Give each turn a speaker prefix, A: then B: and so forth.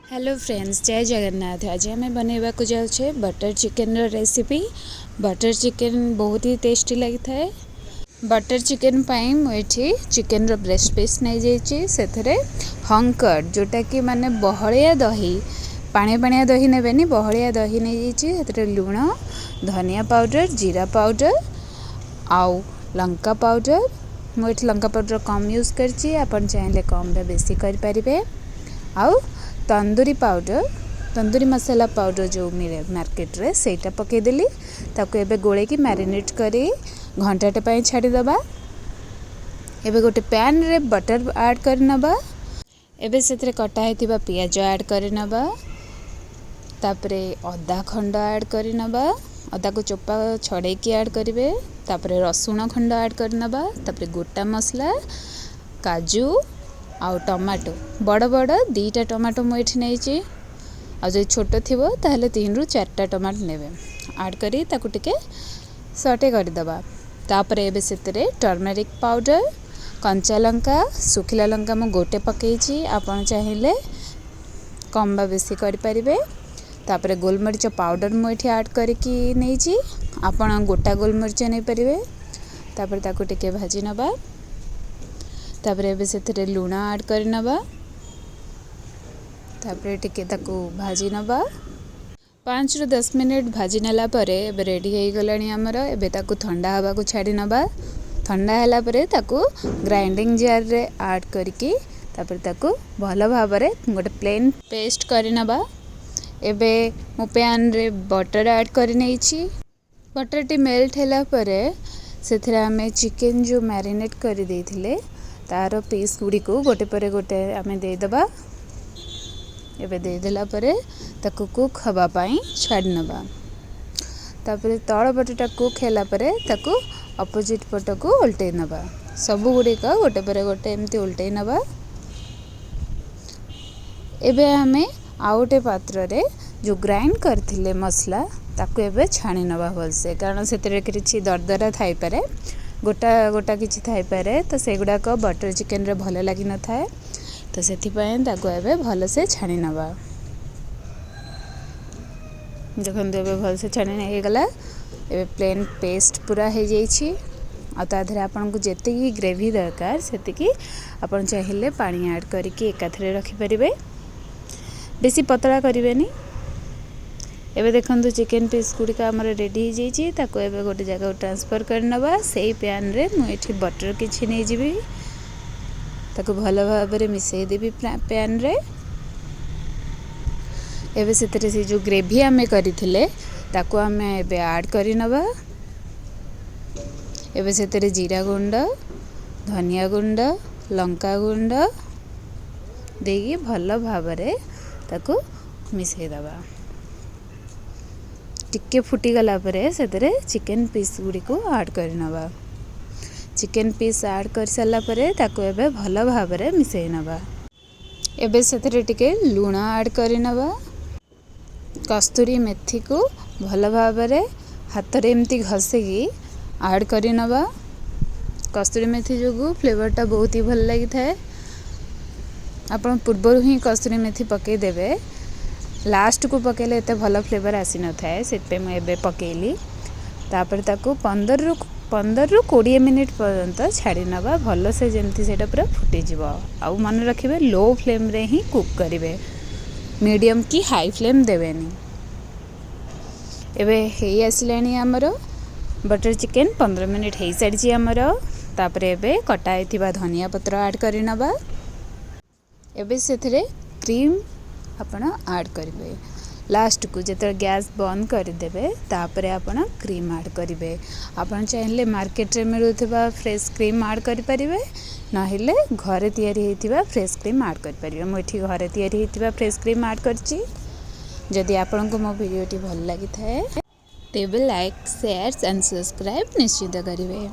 A: Hello friends, जय जगन्नाथ। आज आम बनवा को जाऊे butter chicken recipe. Butter chicken बहुत ही टेस्टी लगी थाए। बटर चिकेन पाई मुझे चिकेन रो ब्रेस्ट पीस नहीं जाइए से हंकर जोटा कि माने बहलिया दही पानी पानिया दही नेबेनी, बहलिया दही नहीं जाइए लुण, धनिया पाउडर, जीरा पाउडर आउ लंका पाउडर। मुझे लंका पाउडर कम यूज करची, आपन चाहिए कम बेसी करें। आउ तंदूरी पाउडर, तंदूरी मसाला पाउडर जो मिले मार्केट रे सेटा पकईदेली। ताको एबे गोले की मैरिनेट करी घंटाटे पाई छाड़ीदबा। एबे गोटे पैन रे बटर ऐड करनबा। एबे सेतरे कटा हेतिबा पियाज ऐड करनबा। तापरे अदा खंड ऐड करनबा। अदा को चोपा छड़े की ऐड करिवे। तापरे रसुण खंड ऐड करनबा। तापरे गोटा मसला, काजू आउ टमाटो बड़ बड़ दीटा टमाटो मुझे नहीं। आ जो छोट थी ताहले 3 ରୁ 4टा टमाटो नेबे ऐड करी ताकू टिके सटे करदबा। तापरे एबे सेतरे टर्मरिक पाउडर, कंचा लंका, सुखिला लंका मु गोटे पकईची, आपन चाहिए कम बा बेसी करि परिबे। तापरे गोलमरीच पाउडर मुझे ऐड करके नहीं, आपन गोटा गोलमरीच नहीं परिबे। तापरे ताकू टिके भाजी नबा। तापरे एबे सेतरे लुण ऐड करनबा। तापरे टिके ताकू भाजी नबा। 5 ରୁ 10 मिनट भाजी नेला परे एबे रेडी हो गलानी हमर। एबे ताकू ठंडा हवा को छाड़ी नबा। ठंडा हैला परे ताकू ग्राइंडिंग जार रे ऐड करके तापरे ताकू भलो भाबरे गोटे प्लेन पेस्ट करि नबा। एबे मु पैन रे बटर ऐड करि नैछि। बटर टी मेल्ट हैला परे सेथरे हमें चिकेन जो मैरिनेट करि देथिले तार पीस गुड़ी को गोटे पर गोटे आम देदबा। एबे देदेला परे ताकू कुक हवा पाई छाड़ी नबा। तापरे तळ पटटा कुक हैला परे ताकू अपोजिट पट को उल्टे नबा। सबु गुड़ी का गोटे पर गोटे एमती उल्टे नबा। एबे हमें आउटे पात्र रे जो ग्राइंड करथिले मसला ताकू एबे छाणी नबा भलसे, कारण सेतरे किछि दरदरा थाई पारे, गोटा गोटा किछि थाई पारे। तो सेगुडा को बटर चिकेन रे भलो लागि न थाए, तो सेथि पय ताको एबे भलो से छाणी नबा। जखन एबे भलो से छाणी नै गला एबे प्लेन पेस्ट पूरा हे जाइछि। आ ता धरे आपन को जेते की ग्रेवी दरकार सेते की आपन चाहिए पानी ऐड करके एकाथरे रखि परिबे, बेसी पतला करिवेनी। एबे देखंतु चिकेन पीस गुड़िका आमर रेडी हो जाइए। ताको एबे गोटे जगह ट्रांसफर करनबा। सेई पैन रे मु एठी बटर किछि नै जिबी, ताको भलो भाबरे मिसई देबी पैन रे। एबे सेतरे से जो ग्रेवी आमे करिथिले ताको आमे एबे ऐड करिनबा। एबे सेतरे जीरा गुंड, धनिया गुंड, लंका गुंड देगी भलो भाबरे ताको मिसई दबा। टिके फुटी गला परे सेतरे चिकेन पीस गुड़ी को ऐड करनबा। चिकेन पीस ऐड कर साला परे ताको एबे भलो भाबरे मिसई नबा। एबे सेतरे टिके लुण ऐड करनबा। कस्तूरी मेथी को भलो भाबरे हाथ रे एमती घसेगी ऐड करनबा। कस्तूरी मेथी जोगु फ्लेवरटा बहुत ही भल लागि थाए। आपण पूर्वरु ही कस्तूरी मेथी पकई देबे, लास्ट को पकेले एते भलो फ्लेवर आसी न थाए, सेते मैं एबे पकेली। तापर ताको 15 ରୁ 20 मिनिट पर्यंत छाड़ी नबा भलो से, जेमती सेटा पूरा फुटी जिवो। आ मन रखिबे लो फ्लेम रे ही कुक करिवे, मीडियम की हाई फ्लेम देवेनी। एबे हेई आसिलानी हमर बटर चिकेन 15 मिनिट हेई सारिछि हमर। तापर एबे कटा हेतिबा धनिया पत्र ऐड करि नबा। एबे सेथरे क्रीम आपण ऐड करेंगे। लास्ट को जो गैस बंद करदेवे तापरे आपण क्रीम ऐड करेंगे। आपण चाहिए मार्केट रे मिलुथिबा फ्रेश क्रीम ऐड करें, नहिले घरे तैयारी होइतिबा फ्रेश क्रीम ऐड करें। मुझे घरे तैयारी होइतिबा फ्रेश क्रीम ऐड करछि। जदि आपण को मो वीडियोटी भल लागि थाए तेबे लाइक, शेयर एंड सब्सक्राइब निश्चित करेंगे।